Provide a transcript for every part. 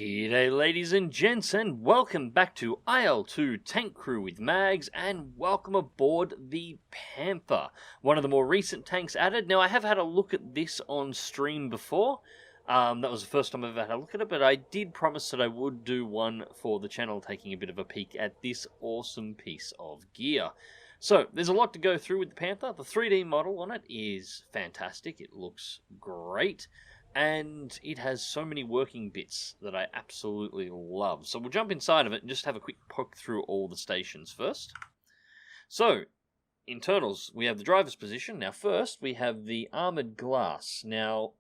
G'day ladies and gents, and welcome back to IL-2 Tank Crew with Mags, and welcome aboard the Panther, one of the more recent tanks added. Now I have had a look at this on stream before, that was the first time I've ever had a look at it, but I did promise that I would do one for the channel, taking a bit of a peek at this awesome piece of gear. So, there's a lot to go through with the Panther. The 3D model on it is fantastic, it looks great. And it has so many working bits that I absolutely love. So we'll jump inside of it and just have a quick poke through all the stations first. So, internals, we have the driver's position. Now first, we have the armoured glass. Now,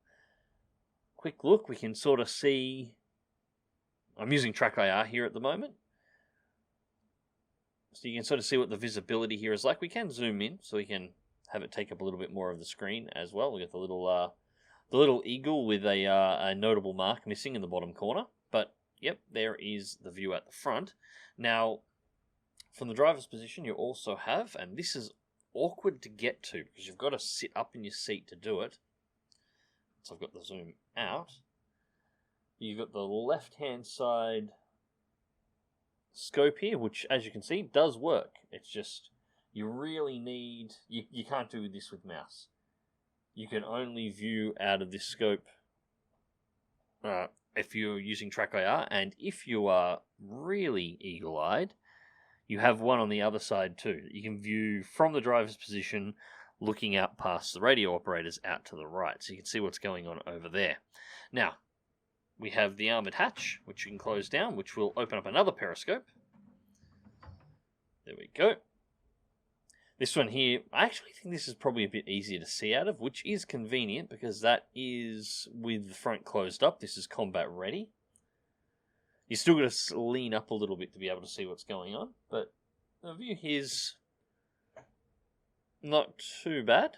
quick look, we can sort of see... I'm using TrackIR here at the moment. So you can sort of see what the visibility here is like. We can zoom in, so we can have it take up a little bit more of the screen as well. We got the little eagle with a notable mark missing in the bottom corner. But, yep, there is the view at the front. Now, from the driver's position, you also have, and this is awkward to get to, because you've got to sit up in your seat to do it. So I've got the zoom out. You've got the left-hand side scope here, which, as you can see, does work. It's just, you really need... You can't do this with mouse. You can only view out of this scope if you're using TrackIR, and if you are really eagle-eyed, you have one on the other side too. You can view from the driver's position, looking out past the radio operators out to the right, so you can see what's going on over there. Now, we have the armoured hatch, which you can close down, which will open up another periscope. There we go. This one here, I actually think this is probably a bit easier to see out of, which is convenient because that is with the front closed up. This is combat ready. You still got to lean up a little bit to be able to see what's going on, but the view here's not too bad.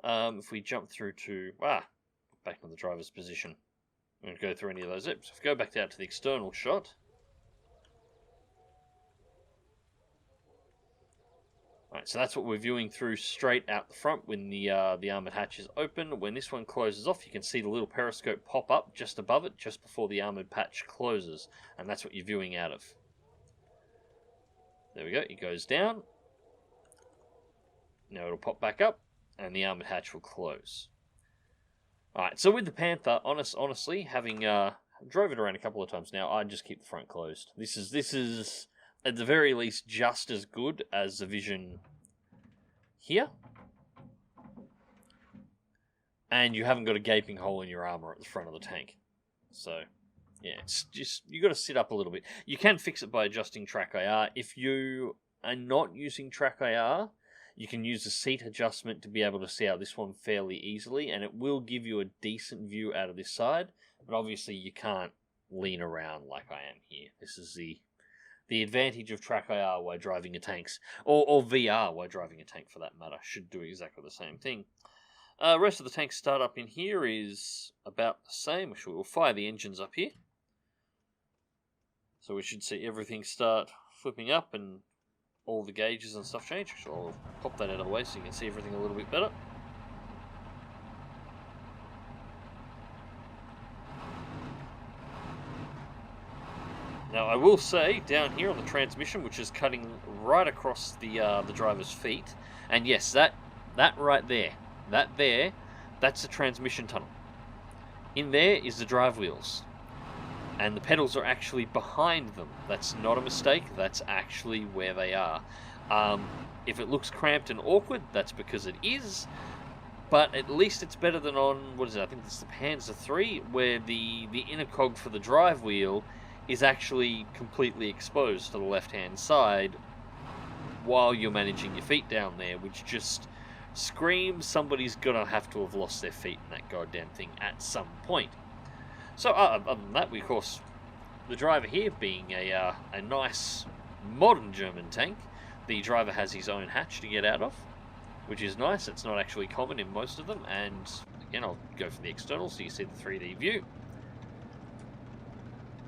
If we jump through to, back to the driver's position, I'm going to go through any of those zips. If we go back out to the external shot, right, so that's what we're viewing through straight out the front when the armoured hatch is open. When this one closes off, you can see the little periscope pop up just above it, just before the armoured hatch closes. And that's what you're viewing out of. There we go, it goes down. Now it'll pop back up, and the armoured hatch will close. Alright, so with the Panther, honestly, having drove it around a couple of times now, I'd just keep the front closed. This is at the very least just as good as the Vision here. And you haven't got a gaping hole in your armor at the front of the tank. So, yeah, it's just, you got to sit up a little bit. You can fix it by adjusting TrackIR. If you are not using TrackIR, you can use the seat adjustment to be able to see out this one fairly easily, and it will give you a decent view out of this side, but obviously you can't lean around like I am here. This is the advantage of TrackIR while driving a tank, or VR while driving a tank for that matter, should do exactly the same thing. Rest of the tank startup in here is about the same. Actually, we'll fire the engines up here. So we should see everything start flipping up and all the gauges and stuff change. So I'll pop that out of the way so you can see everything a little bit better. Now I will say, down here on the transmission, which is cutting right across the driver's feet, and yes, that right there, that's the transmission tunnel. In there is the drive wheels, and the pedals are actually behind them. That's not a mistake, that's actually where they are. If it looks cramped and awkward, that's because it is, but at least it's better than on, what is it, I think it's the Panzer III, where the inner cog for the drive wheel is actually completely exposed to the left-hand side while you're managing your feet down there, which just screams somebody's gonna have to have lost their feet in that goddamn thing at some point. So other than that, we, of course, the driver here being a nice modern German tank, the driver has his own hatch to get out of, which is nice. It's not actually common in most of them, and again, I'll go for the external so you see the 3D view.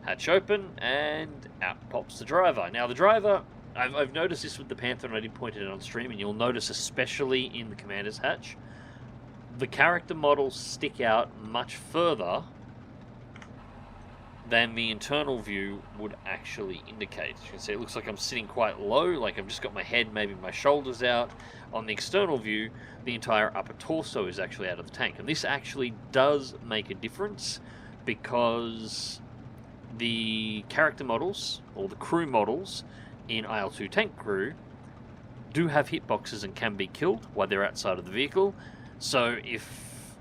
Hatch open, and out pops the driver. Now the driver, I've noticed this with the Panther, and I did point it out on stream, and you'll notice especially in the commander's hatch, the character models stick out much further than the internal view would actually indicate. As you can see, it looks like I'm sitting quite low, like I've just got my head, maybe my shoulders out. On the external view, the entire upper torso is actually out of the tank. And this actually does make a difference, because the character models, or the crew models, in IL-2 Tank Crew do have hitboxes and can be killed while they're outside of the vehicle. So if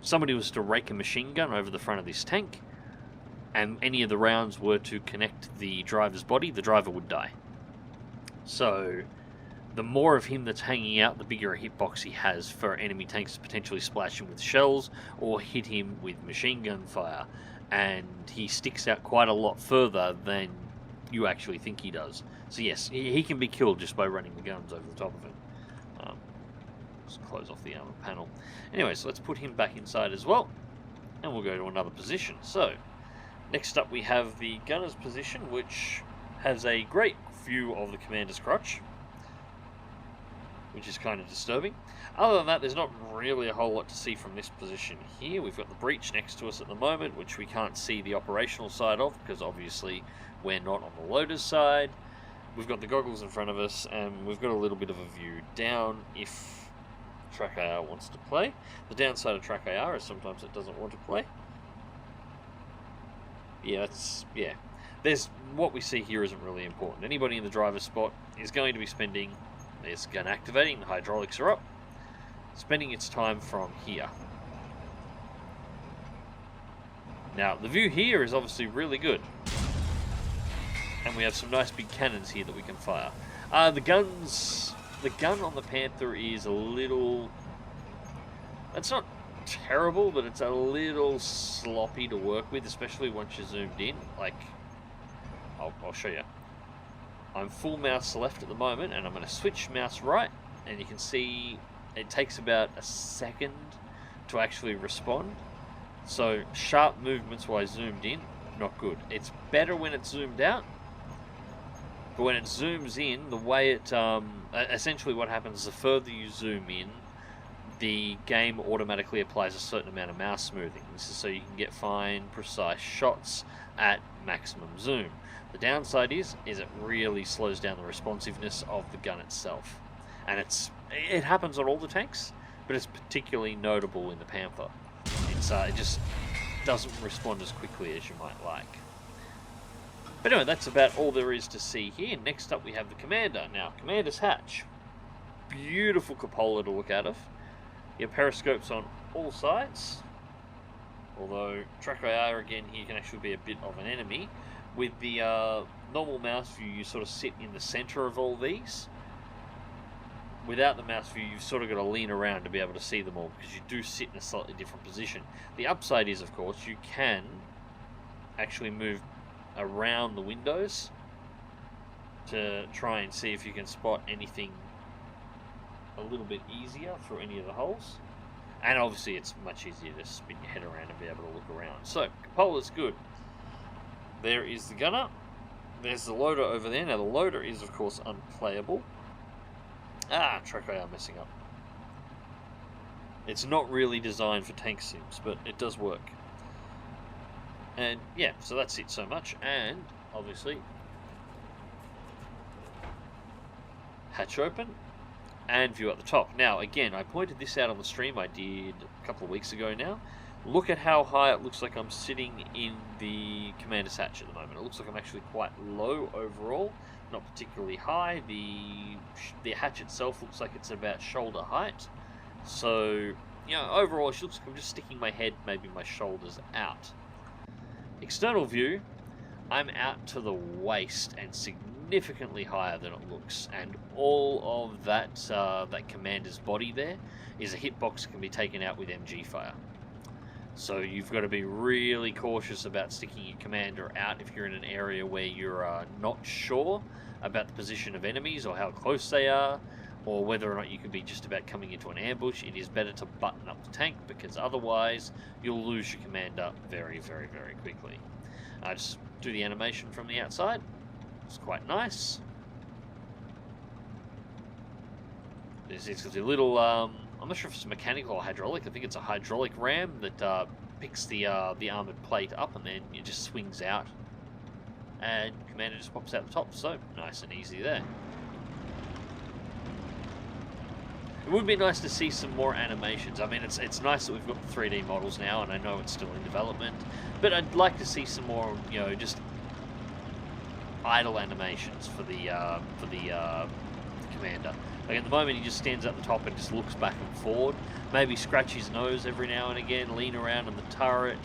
somebody was to rake a machine gun over the front of this tank, and any of the rounds were to connect the driver's body, the driver would die. So the more of him that's hanging out, the bigger a hitbox he has for enemy tanks to potentially splash him with shells or hit him with machine gun fire. And he sticks out quite a lot further than you actually think he does. So yes, he can be killed just by running the guns over the top of him. Just close off the armor panel. Anyway, so let's put him back inside as well, and we'll go to another position. So next up we have the gunner's position, which has a great view of the commander's crotch, which is kind of disturbing. Other than that, there's not really a whole lot to see from this position here. We've got the breach next to us at the moment, which we can't see the operational side of, because obviously we're not on the loader's side. We've got the goggles in front of us, and we've got a little bit of a view down if TrackIR wants to play. The downside of TrackIR is sometimes it doesn't want to play. Yeah, there's what we see here isn't really important. Anybody in the driver's spot is going to be spending, there's gun activating, the hydraulics are up, spending its time from here. Now, the view here is obviously really good, and we have some nice big cannons here that we can fire. The gun on the Panther is a little, it's not terrible, but it's a little sloppy to work with, especially once you're zoomed in. Like, I'll show you. I'm full mouse left at the moment, and I'm going to switch mouse right, and you can see it takes about a second to actually respond. So sharp movements while zoomed in, not good. It's better when it's zoomed out, but when it zooms in, the way it essentially what happens is the further you zoom in, the game automatically applies a certain amount of mouse smoothing. This is so you can get fine, precise shots at maximum zoom. The downside is it really slows down the responsiveness of the gun itself. And it happens on all the tanks, but it's particularly notable in the Panther. It just doesn't respond as quickly as you might like. But anyway, that's about all there is to see here. Next up we have the Commander. Now, Commander's hatch. Beautiful cupola to look out of. You have periscopes on all sides. Although TrackIR again here can actually be a bit of an enemy. With the normal mouse view, you sort of sit in the center of all these. Without the mouse view, you've sort of got to lean around to be able to see them all, because you do sit in a slightly different position. The upside is, of course, you can actually move around the windows to try and see if you can spot anything a little bit easier through any of the holes. And obviously it's much easier to spin your head around and be able to look around. So, cupola's good. There is the gunner. There's the loader over there. Now the loader is of course unplayable. TrackIR messing up. It's not really designed for tank sims, but it does work. And yeah, so that's it so much. And obviously, hatch open and view at the top. Now again, I pointed this out on the stream I did a couple of weeks ago now. Look at how high it looks like I'm sitting in the commander's hatch at the moment. It looks like I'm actually quite low overall, not particularly high. The hatch itself looks like it's about shoulder height. So, you know, overall it looks like I'm just sticking my head, maybe my shoulders out. External view, I'm out to the waist and significantly higher than it looks, and all of that that commander's body there is a hitbox that can be taken out with MG fire. So you've got to be really cautious about sticking your commander out if you're in an area where you're not sure about the position of enemies or how close they are, or whether or not you could be just about coming into an ambush. It is better to button up the tank, because otherwise you'll lose your commander very, very, very quickly. Just do the animation from the outside. It's quite nice. It's a little, I'm not sure if it's mechanical or hydraulic. I think it's a hydraulic ram that picks the armoured plate up, and then it just swings out, and Commander just pops out the top. So nice and easy there. It would be nice to see some more animations. I mean, it's nice that we've got the 3D models now, and I know it's still in development, but I'd like to see some more, you know, just idle animations for the Commander. Like at the moment, he just stands at the top and just looks back and forward. Maybe scratch his nose every now and again, lean around on the turret.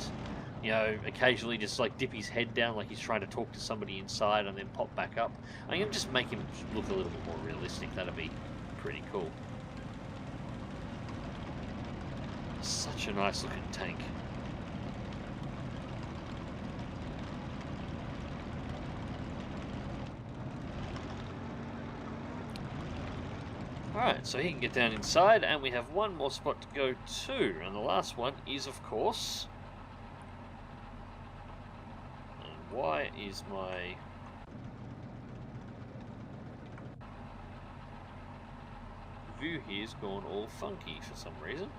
You know, occasionally just like dip his head down like he's trying to talk to somebody inside, and then pop back up. I'm gonna just make him look a little bit more realistic. That'd be pretty cool. Such a nice looking tank. Alright, so he can get down inside, and we have one more spot to go to, and the last one is, of course... And why is my... view here's gone all funky for some reason?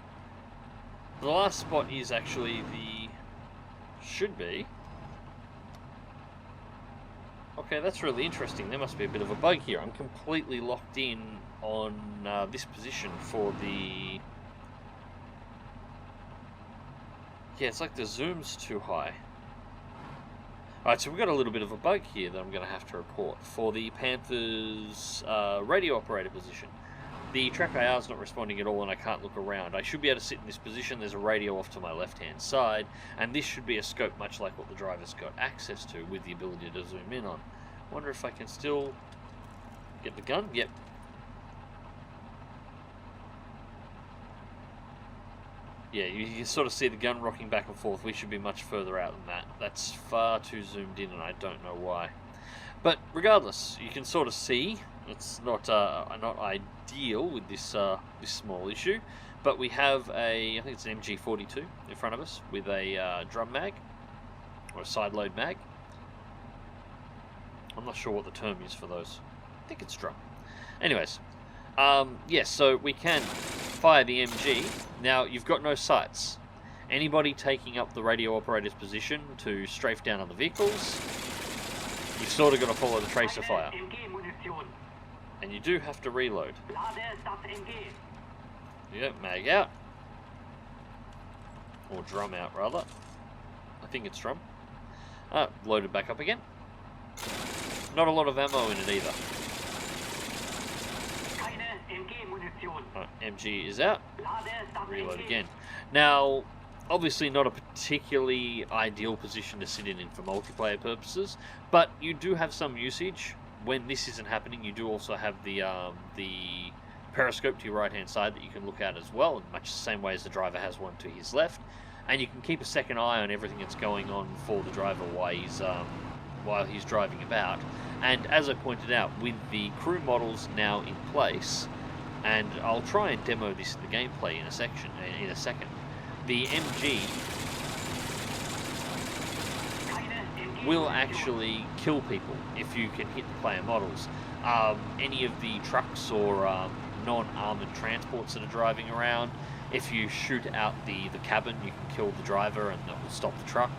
The last spot is actually the... should be... Okay, that's really interesting. There must be a bit of a bug here. I'm completely locked in on this position for the... Yeah, it's like the zoom's too high. Alright, so we've got a little bit of a bug here that I'm going to have to report for the Panther's radio operator position. The TrackIR is not responding at all, and I can't look around. I should be able to sit in this position. There's a radio off to my left-hand side, and this should be a scope much like what the driver's got access to, with the ability to zoom in on. Wonder if I can still get the gun? Yep. Yeah, you sort of see the gun rocking back and forth. We should be much further out than that. That's far too zoomed in, and I don't know why. But regardless, you can sort of see it's not ideal with this this small issue, but we have I think it's an MG42 in front of us with a drum mag or a side load mag. I'm not sure what the term is for those. I think it's drum. Anyways, yes, so we can fire the MG. Now you've got no sights. Anybody taking up the radio operator's position to strafe down other vehicles, you've sort of got to follow the tracer fire. And you do have to reload. Yeah, mag out. Or drum out, rather. I think it's drum. Loaded back up again. Not a lot of ammo in it either. MG is out. Reload again. Now, obviously not a particularly ideal position to sit in for multiplayer purposes, but you do have some usage. When this isn't happening, you do also have the periscope to your right-hand side that you can look at as well, in much the same way as the driver has one to his left. And you can keep a second eye on everything that's going on for the driver while he's driving about. And as I pointed out, with the crew models now in place, and I'll try and demo this in the gameplay in a second, the MG will actually kill people if you can hit the player models. Any of the trucks or non-armoured transports that are driving around, if you shoot out the cabin, you can kill the driver and that will stop the truck.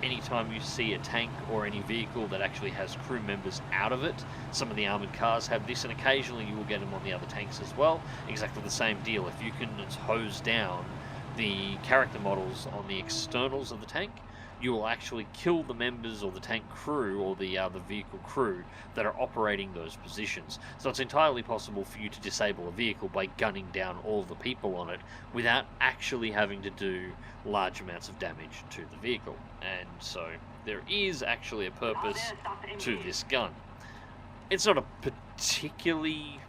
Anytime you see a tank or any vehicle that actually has crew members out of it, some of the armoured cars have this, and occasionally you will get them on the other tanks as well. Exactly the same deal. If you can hose down the character models on the externals of the tank, you will actually kill the members or the tank crew or the vehicle crew that are operating those positions. So it's entirely possible for you to disable a vehicle by gunning down all the people on it without actually having to do large amounts of damage to the vehicle. And so there is actually a purpose to this gun. It's not a particularly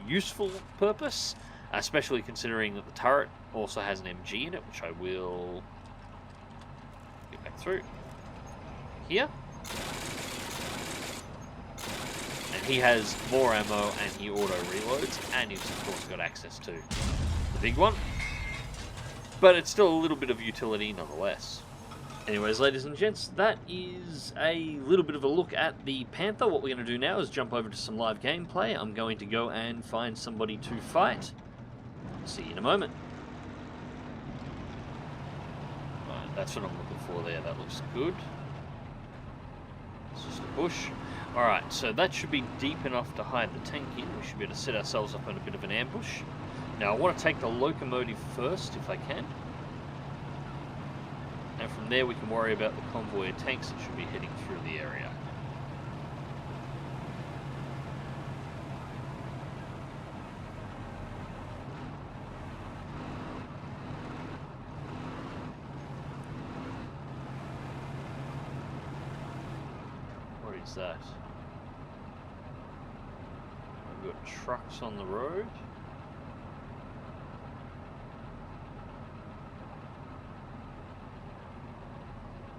useful purpose, especially considering that the turret also has an MG in it, which I will get back through here. And he has more ammo and he auto reloads, and he's of course got access to the big one. But it's still a little bit of utility nonetheless. Anyways, ladies and gents, that is a little bit of a look at the Panther. What we're going to do now is jump over to some live gameplay. I'm going to go and find somebody to fight. See you in a moment. Right, that's what I'm looking for there. That looks good. It's just a bush. Alright, so that should be deep enough to hide the tank in. We should be able to set ourselves up in a bit of an ambush. Now I want to take the locomotive first, if I can. And from there we can worry about the convoy of tanks that should be heading through the area. What is that? We've got trucks on the road.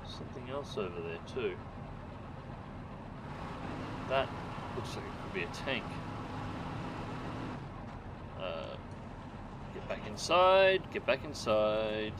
Something else over there too. That looks like it could be a tank. Get back inside, get back inside.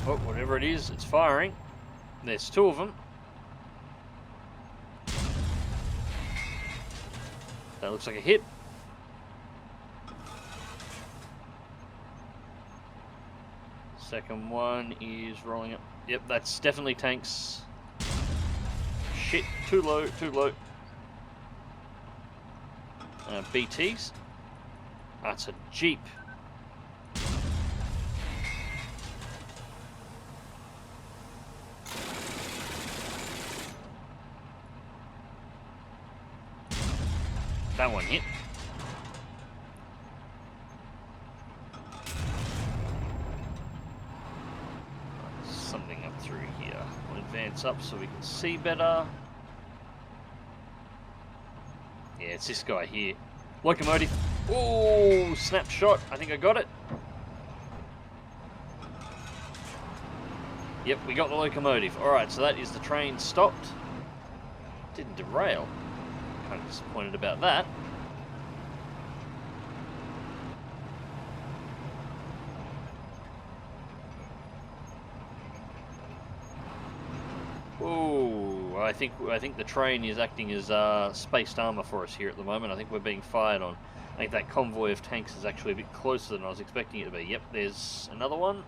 Oh, whatever it is, it's firing. There's two of them. That looks like a hit. Second one is rolling up. Yep, that's definitely tanks. Shit, too low, too low. BTs. That's a Jeep. That one hit. Something up through here. We'll advance up so we can see better. Yeah, it's this guy here. Locomotive. Oh, snapshot. I think I got it. Yep, we got the locomotive. Alright, so that is the train stopped. Didn't derail. Kind of disappointed about that. Oh, I think the train is acting as spaced armor for us here at the moment. I think we're being fired on. I think that convoy of tanks is actually a bit closer than I was expecting it to be. Yep, there's another one.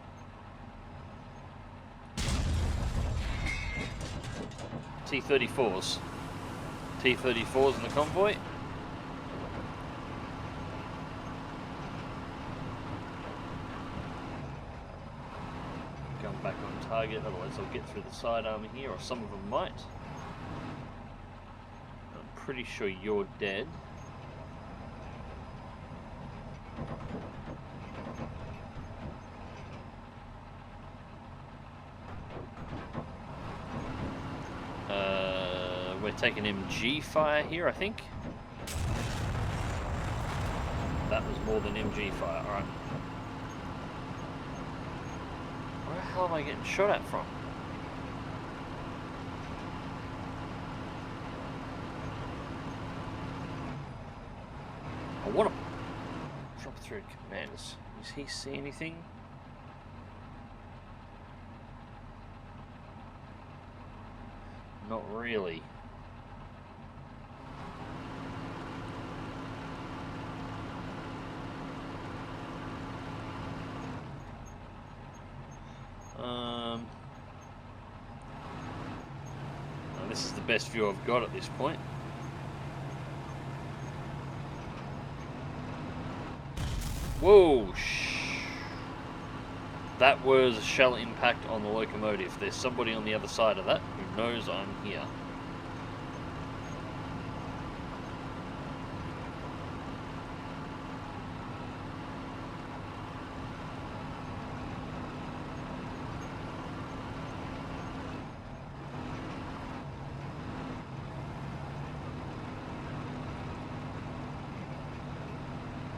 T-34s. T-34s in the convoy. Going back on target, otherwise they'll get through the side armor here, or some of them might. I'm pretty sure you're dead. We're taking MG fire here, I think. That was more than MG fire, alright. Where the hell am I getting shot at from? I want to drop through commanders. Does he see anything? Not really. This is the best view I've got at this point. Whoa! That was a shell impact on the locomotive. There's somebody on the other side of that who knows I'm here.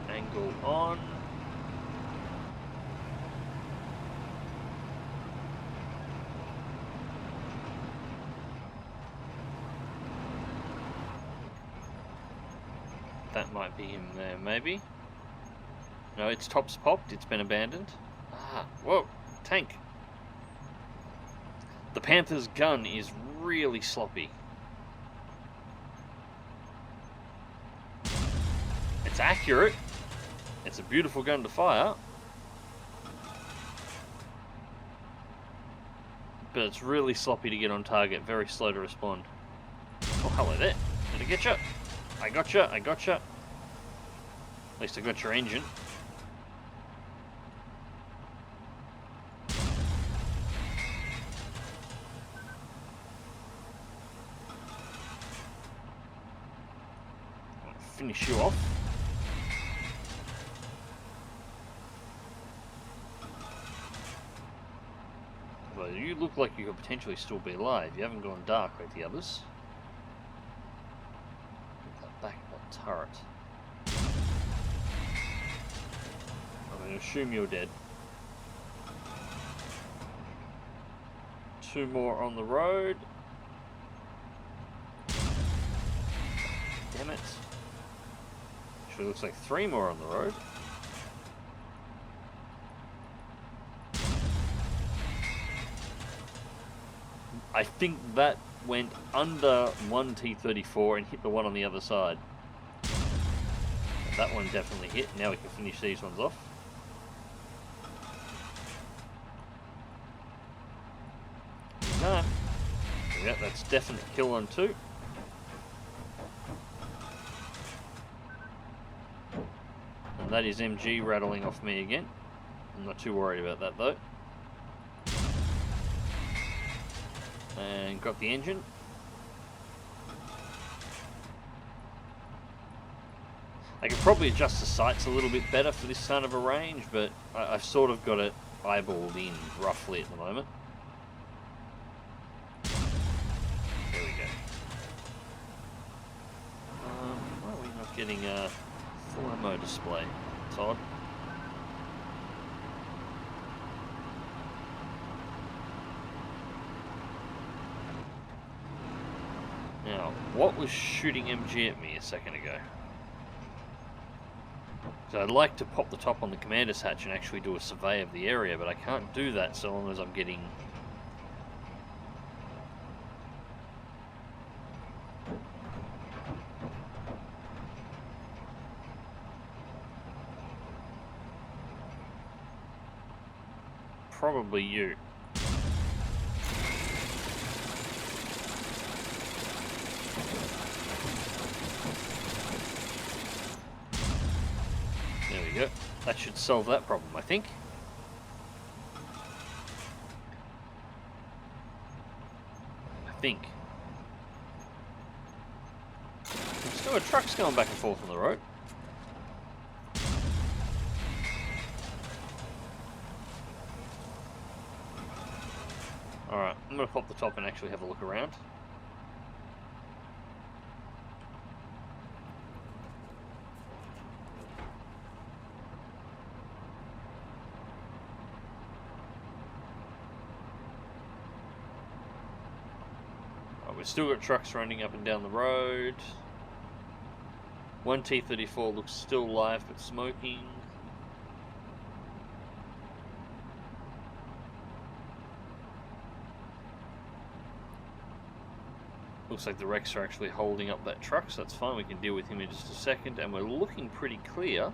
Angle on. that might be him there, maybe. No, its top's popped. It's been abandoned. Ah, whoa, tank. The Panther's gun is really sloppy. It's accurate. It's a beautiful gun to fire. But it's really sloppy to get on target. Very slow to respond. Oh, hello there. Did I get you? I gotcha, I gotcha. At least I got your engine. I'll finish you off. Well, you look like you could potentially still be alive. You haven't gone dark like the others. Back of that turret. I'm going to assume you're dead. 2 more on the road. Damn it. Actually looks like 3 more on the road. I think that went under one T-34 and hit the one on the other side. That one definitely hit. Now we can finish these ones off. No. Yeah, that's definite kill on 2. And that is MG rattling off me again. I'm not too worried about that though. And got the engine. I can probably adjust the sights a little bit better for this kind of a range, but I've sort of got it eyeballed in roughly at the moment. There we go. Why are we not getting a full ammo display? It's odd. Now, what was shooting MG at me a second ago? So I'd like to pop the top on the commander's hatch and actually do a survey of the area, but I can't do that so long as I'm getting... Probably you. There we go. That should solve that problem, I think. There's still got trucks going back and forth on the road. Alright, I'm going to pop the top and actually have a look around. We've still got trucks running up and down the road. One T-34 looks still live but smoking. Looks like the wrecks are actually holding up that truck, so that's fine. We can deal with him in just a second, and we're looking pretty clear.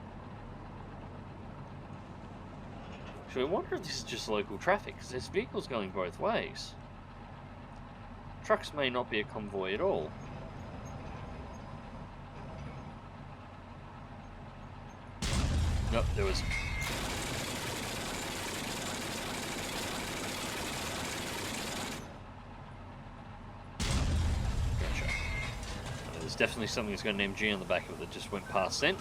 So I wonder if this is just local traffic, because there's vehicles going both ways. Trucks may not be a convoy at all. Nope, there was... Gotcha. There's definitely something that's got an MG on the back of it that just went past then.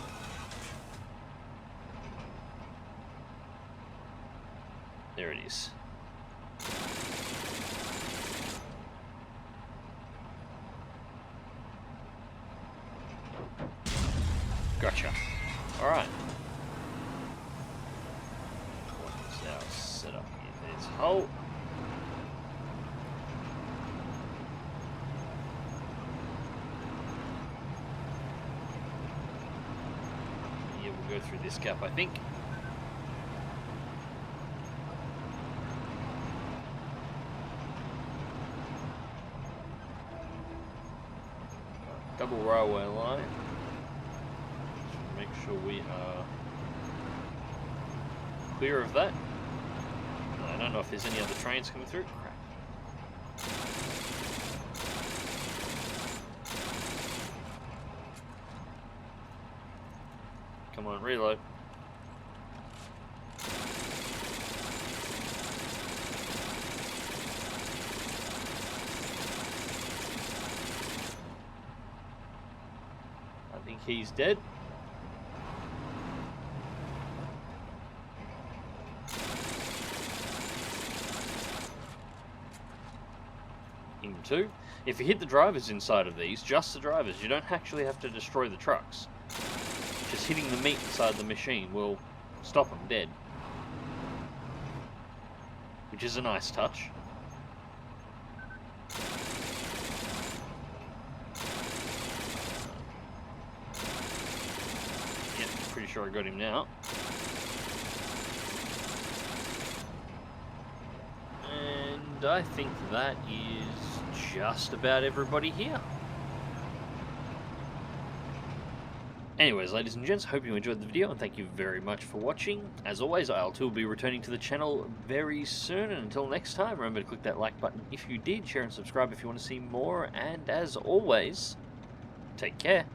There it is. Gotcha. Alright. What is our setup here? There's hull. go through this gap, I think. Double railway line. Just make sure we are clear of that. I don't know if there's any other trains coming through. Crap. Come on, reload. I think he's dead. Two. If you hit the drivers inside of these, just the drivers, you don't actually have to destroy the trucks. Just hitting the meat inside the machine will stop them dead. Which is a nice touch. Yeah, pretty sure I got him now. And I think that is just about everybody here. Anyways, ladies and gents, hope you enjoyed the video and thank you very much for watching. As always, IL-2 will be returning to the channel very soon, and until next time, remember to click that like button if you did, share and subscribe if you want to see more, and as always, take care.